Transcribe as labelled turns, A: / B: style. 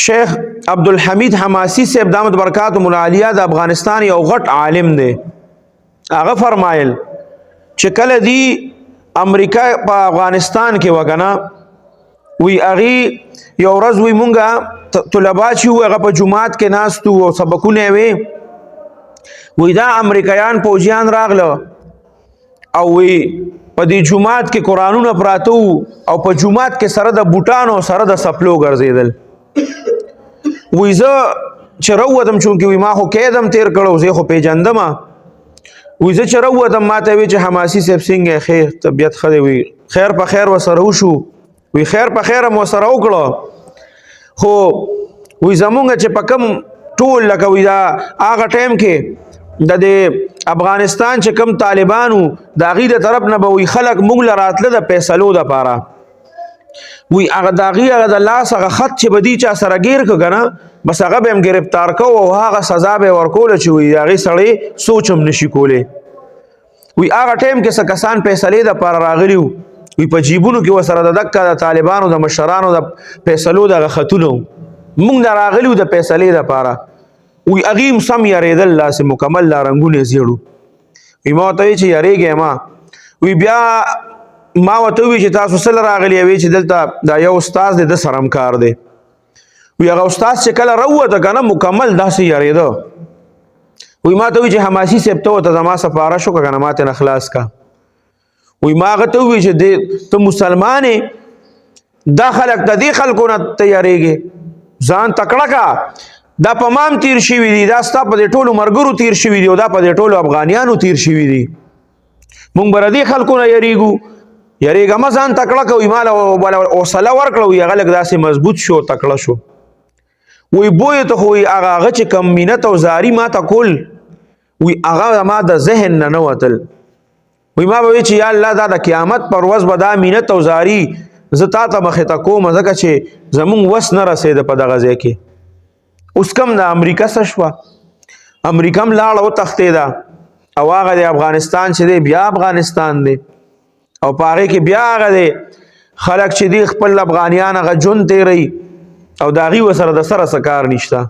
A: شیخ عبدالحمید حماسی صاحب دامت برکاتهم العالیه د افغانستان یو غټ عالم دی. هغه فرمایل چې کله دی امریکا په افغانستان کې وکنه وی اغي یو ورځ وی مونږه طلبا چې هغه په جمعات کې ناستو او سبقونه وی وی دا امریکایان پوجیان راغله او وی په دې جمعات کې قرانونه پراته او په جمعات کې سره د بوټانو سره د سپلو ګرځیدل. وی زه چې راووتم چونکې وی ما خو کېدم تیر کړو زه خو پیژندم وی زه چې راووتم ما ته وی چې حماسي صاحب څنګه خیر طبیعت ښه دی وی خیر په خیر وسره وشو وی خیر په خیر مو سره وکړو خو وی زمونږ چې په کم ټول لکه وی دا هغه ټایم کې د افغانستان چې کم طالبانو د هغې د طرف نه به وی خلک موږ له راتله د فیصلو دپاره وی هغه د هغې هغه د لاس هغه خط چې به دي چا سره ګیر که که نه بس هغه به هم ګرفتار کو او هغه سزا به یې ورکوله چې وی د هغې سړی سوچ هم نشي کولی. وی هغه ټایم کې څه کسان فیصلې دپاره راغلي وو وی په جیبونو کې ورسره د دکه د طالبانو د مشرانو د فیصلو دغه خطونه موږ د راغلي وو د فیصلې دپاره وی هغې هم سم یارېدل داسې مکمل دا رنګونه یې زیړو. وی ما ورته وی چې یارېږئ ما وی بیا ما ورته وی چې تاسو سره راغلي وی چې دلته دا یو استاد دی د سره هم کار دی. وی هغه استاد چې کله راووته که نه مکمل داسې یارېده وی ما ته وی چې حماسي صاحب ته ورته زما سپاره شو که نه ما ترې نه خلاص کا. وی ما هغه ته وی چې ته مسلمان یې دا خلک د دې خلکو نه ته یارېږې ځان تکړه کا دا په مام تیر شوي دي دا ستا په دې ټولو ملګرو تیر شوي دي او دا په دې ټولو افغانیانو تیر شوي دي مونږ به د دې خلکو نه یریږو یریږه مه ځان تکړه کوي ما له حوصله ورکړه وي هغه لږ داسې مضبوط شو تکړه شو. وی بوی ته خو وی هغه چې کم مینت او زاري ما ته کول وی هغه ما د ذهن نه نه وتل. وی ما به وی چې یا الله دا د قیامت پر ورځ به دا مینت او زاري زه تا ته مخې ته کوم ځکه چې زمونږ وس نه رسېده په دغه ځای کې. اوس کم د امریکا څه شوه امریکا هم لاړه وتښتېده او هغه د افغانستان چې دی بیا افغانستان دی او په هغې کې بیا هغه دی خلک چې دی خپل افغانیان هغه ژوند تېروي او د هغې ورسره د سره څه کار نشته.